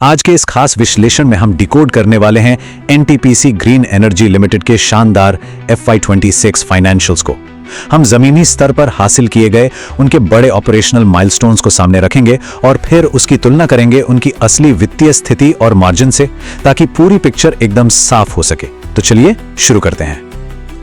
आज के इस खास विश्लेषण में हम डिकोड करने वाले हैं एनटीपीसी ग्रीन एनर्जी लिमिटेड के शानदार FY26 फाइनेंशियल्स को। हम जमीनी स्तर पर हासिल किए गए उनके बड़े ऑपरेशनल माइलस्टोन्स को सामने रखेंगे और फिर उसकी तुलना करेंगे उनकी असली वित्तीय स्थिति और मार्जिन से, ताकि पूरी पिक्चर एकदम साफ हो सके। तो चलिए शुरू करते हैं।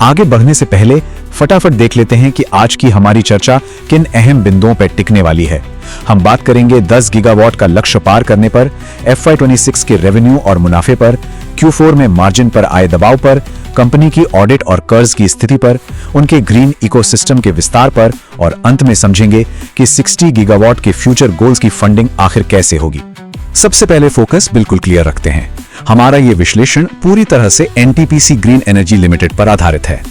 आगे बढ़ने से पहले फटाफट देख लेते हैं कि आज की हमारी चर्चा किन अहम बिंदुओं पर टिकने वाली है। हम बात करेंगे 10 गीगावाट का लक्ष्य पार करने पर, FY26 के रेवेन्यू और मुनाफे पर, Q4 में मार्जिन पर आए दबाव पर, कंपनी की ऑडिट और कर्ज की स्थिति पर, उनके ग्रीन इकोसिस्टम के विस्तार पर और अंत में समझेंगे कि 60 गीगावाट के फ्यूचर गोल्स की फंडिंग आखिर कैसे होगी। सबसे पहले फोकस बिल्कुल क्लियर रखते हैं। हमारा ये विश्लेषण पूरी तरह से एनटीपीसी ग्रीन एनर्जी लिमिटेड पर आधारित है।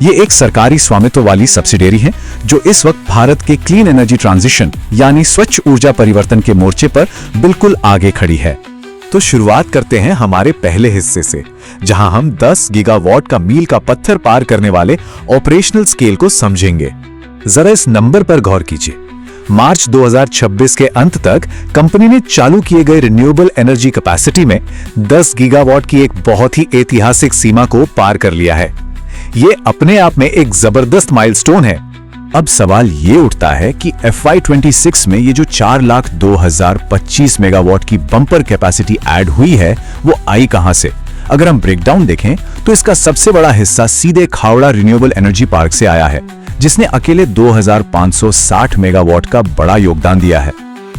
ये एक सरकारी स्वामित्व वाली सब्सिडियरी है जो इस वक्त भारत के क्लीन एनर्जी ट्रांजिशन यानी स्वच्छ ऊर्जा परिवर्तन के मोर्चे पर बिल्कुल आगे खड़ी है। तो शुरुआत करते हैं हमारे पहले हिस्से से, जहां हम 10 गीगावाट का मील का पत्थर पार करने वाले ऑपरेशनल स्केल को समझेंगे। जरा इस नंबर पर गौर कीजिए। मार्च 2026 के अंत तक कंपनी ने चालू किए गए रिन्यूएबल एनर्जी कैपेसिटी में 10 गीगावाट की एक बहुत ही ऐतिहासिक सीमा को पार कर लिया है। ये अपने आप में एक जबरदस्त माइलस्टोन है। अब सवाल ये उठता है कि FY26 में ये जो 4,02,025 मेगावाट की बम्पर कैपेसिटी ऐड हुई है वो आई कहां से। अगर हम ब्रेकडाउन देखें तो इसका सबसे बड़ा हिस्सा सीधे खावड़ा रिन्यूएबल एनर्जी पार्क से आया है, जिसने अकेले 2,560 मेगावाट का बड़ा योगदान दिया है।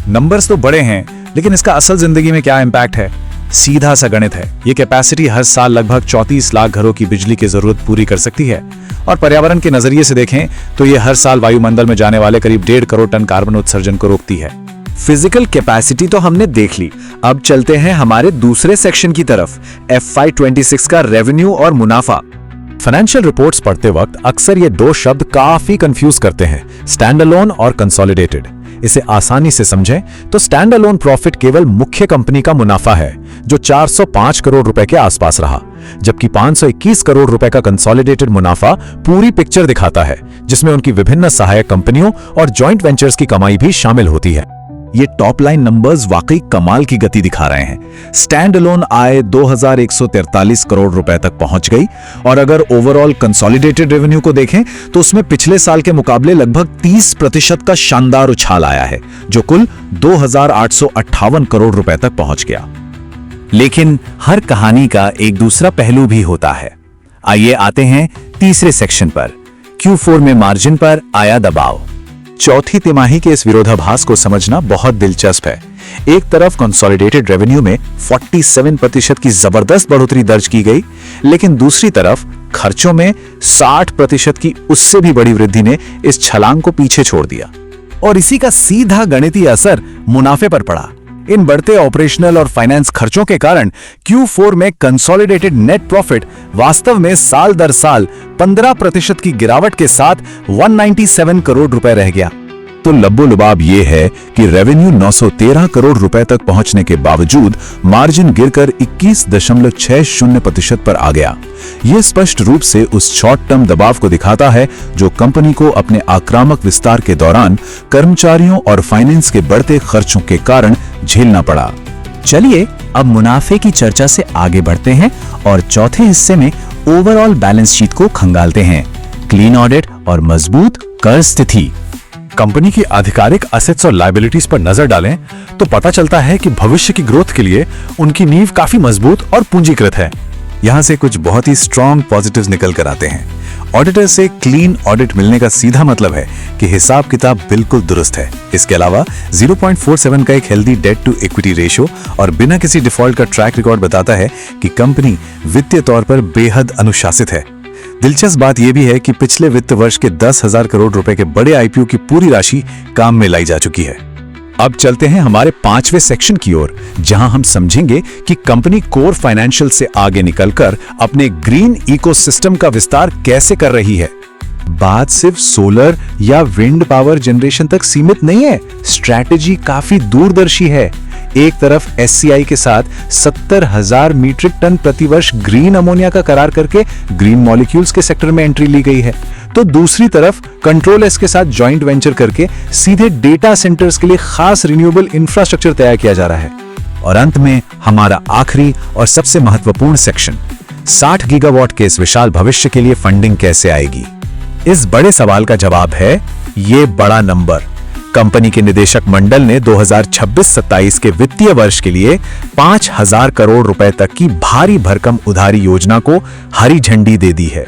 नंबर्स तो बड़े हैं, लेकिन इसका असल जिंदगी में क्या इम्पैक्ट है? सीधा सा गणित है। ये कैपेसिटी हर साल लगभग 34 लाख घरों की बिजली की जरूरत पूरी कर सकती है, और पर्यावरण के नजरिए से देखें तो ये हर साल वायुमंडल में जाने वाले करीब 1.5 करोड़ टन कार्बन उत्सर्जन को रोकती है। फिजिकल कैपेसिटी तो हमने देख ली, अब चलते हैं हमारे दूसरे सेक्शन की तरफ, FY26 का रेवेन्यू और मुनाफा। फाइनेंशियल रिपोर्ट्स पढ़ते वक्त अक्सर ये दो शब्द काफी कंफ्यूज करते हैं, स्टैंड अलोन और कंसोलिडेटेड। इसे आसानी से समझें तो स्टैंड अलोन प्रॉफिट केवल मुख्य कंपनी का मुनाफा है, जो 405 करोड़ रुपए के आसपास रहा, जबकि 521 करोड़ रुपए का कंसोलिडेटेड मुनाफा पूरी पिक्चर दिखाता है, जिसमें उनकी विभिन्न सहायक कंपनियों और जॉइंट वेंचर्स की कमाई भी शामिल होती है। ये टॉप लाइन नंबर्स वाकई कमाल की गति दिखा रहे हैं। स्टैंड अलोन आय 2,143 करोड़ रुपए तक पहुंच गई, और अगर ओवरऑल कंसोलिडेटेड रेवेन्यू को देखें तो उसमें पिछले साल के मुकाबले लगभग 30% का शानदार उछाल आया है, जो कुल 2,858 करोड़ रुपए तक पहुंच गया। लेकिन हर कहानी का एक दूसरा पहलू भी होता है। आइए आते हैं तीसरे सेक्शन पर, Q4 में मार्जिन पर आया दबाव। चौथी तिमाही के इस विरोधाभास को समझना बहुत दिलचस्प है। एक तरफ कंसोलिडेटेड रेवेन्यू में 47% की जबरदस्त बढ़ोतरी दर्ज की गई, लेकिन दूसरी तरफ खर्चों में 60% की उससे भी बड़ी वृद्धि ने इस छलांग को पीछे छोड़ दिया, और इसी का सीधा गणितीय असर मुनाफे पर पड़ा। इन बढ़ते ऑपरेशनल और फाइनेंस खर्चों के कारण Q4 में कंसोलिडेटेड नेट प्रॉफिट वास्तव में साल दर साल 15% की गिरावट के साथ 197 करोड़ रुपए रह गया। तो लब्बो-लुबाब ये है कि रेवेन्यू 913 करोड़ रुपए तक पहुंचने के बावजूद मार्जिन गिरकर 21.60% पर आ गया। यह स्पष्ट रूप से उस शॉर्ट टर्म दबाव को दिखाता है जो कंपनी को अपने आक्रामक विस्तार के दौरान कर्मचारियों और फाइनेंस के बढ़ते खर्चों के कारण झेलना पड़ा। चलिए अब मुनाफे की चर्चा से आगे बढ़ते हैं और चौथे हिस्से में ओवरऑल बैलेंस शीट को खंगालते हैं, क्लीन ऑडिट और मजबूत कर स्थिति। कंपनी की आधिकारिक असेट्स और लायबिलिटीज पर नजर डालें तो पता चलता है कि भविष्य की ग्रोथ के लिए उनकी नींव काफी मजबूत और पूंजीकृत है। यहां से कुछ बहुत ही स्ट्रॉन्ग पॉजिटिव्स निकल कर आते हैं। ऑडिटर से क्लीन ऑडिट मिलने का सीधा मतलब है कि हिसाब किताब बिल्कुल दुरुस्त है। इसके अलावा 0.47 का एक healthy debt to equity ratio और बिना किसी डिफॉल्ट का ट्रैक रिकॉर्ड बताता है कि कंपनी वित्तीय तौर पर बेहद अनुशासित है। दिलचस्प बात यह भी है कि पिछले वित्त वर्ष के 10,000 करोड़ रुपए के बड़े IPO की पूरी राशि काम में लाई जा चुकी है। अब चलते हैं हमारे 5वें सेक्शन की ओर, जहां हम समझेंगे कि कंपनी कोर फाइनेंशियल से आगे निकलकर अपने ग्रीन इकोसिस्टम का विस्तार कैसे कर रही है। बात सिर्फ सोलर या विंड पावर जनरेशन तक सीमित नहीं है, स्ट्रैटेजी काफी दूरदर्शी है। एक तरफ SCI के साथ 70,000 मीट्रिक टन प्रतिवर्ष ग्रीन अमोनिया का करार करके ग्रीन मॉलिक्यूल्स के सेक्टर में एंट्री ली गई है, तो दूसरी तरफ कंट्रोल एस के साथ जॉइंट वेंचर करके सीधे डेटा सेंटर्स के लिए खास रिन्यूएबल इंफ्रास्ट्रक्चर तैयार किया जा रहा है। और अंत में हमारा आखिरी और सबसे महत्वपूर्ण सेक्शन, 60 गीगावाट के इस विशाल भविष्य के लिए फंडिंग कैसे आएगी। इस बड़े सवाल का जवाब है ये बड़ा नंबर। कंपनी के निदेशक मंडल ने 2026-27 के वित्तीय वर्ष के लिए 5,000 करोड़ रुपए तक की भारी भरकम उधारी योजना को हरी झंडी दे दी है।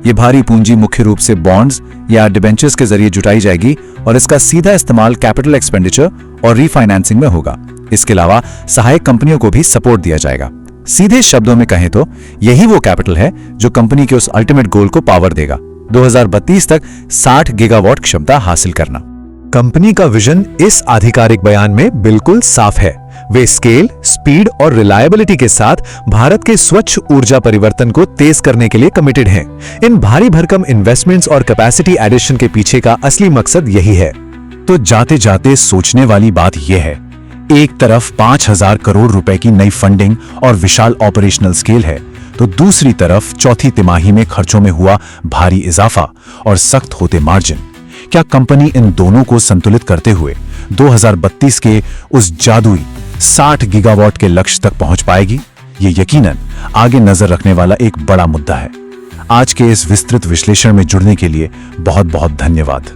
ये भारी पूंजी मुख्य रूप से बॉन्ड्स या डिबेंचर्स के जरिए जुटाई जाएगी और इसका सीधा इस्तेमाल कैपिटल एक्सपेंडिचर और रीफाइनेंसिंग में होगा। इसके अलावा सहायक कंपनियों को भी सपोर्ट दिया जाएगा। सीधे शब्दों में कहें तो यही वो कैपिटल है जो कंपनी के उस अल्टीमेट गोल को पावर देगा, 2032 तक 60 गीगावाट क्षमता हासिल करना। कंपनी का विजन इस आधिकारिक बयान में बिल्कुल साफ है। वे स्केल, स्पीड और रिलायबिलिटी के साथ भारत के स्वच्छ ऊर्जा परिवर्तन को तेज करने के लिए कमिटेड हैं। इन भारी भरकम इन्वेस्टमेंट्स और कैपेसिटी एडिशन के पीछे का असली मकसद यही है। तो जाते जाते सोचने वाली बात यह है, एक तरफ 5,000 करोड़ रुपए की नई फंडिंग और विशाल ऑपरेशनल स्केल है, तो दूसरी तरफ चौथी तिमाही में खर्चों में हुआ भारी इजाफा और सख्त होते मार्जिन। क्या कंपनी इन दोनों को संतुलित करते हुए 2032 के उस जादुई 60 गीगावाट के लक्ष्य तक पहुंच पाएगी? ये यकीनन आगे नजर रखने वाला एक बड़ा मुद्दा है। आज के इस विस्तृत विश्लेषण में जुड़ने के लिए बहुत बहुत धन्यवाद।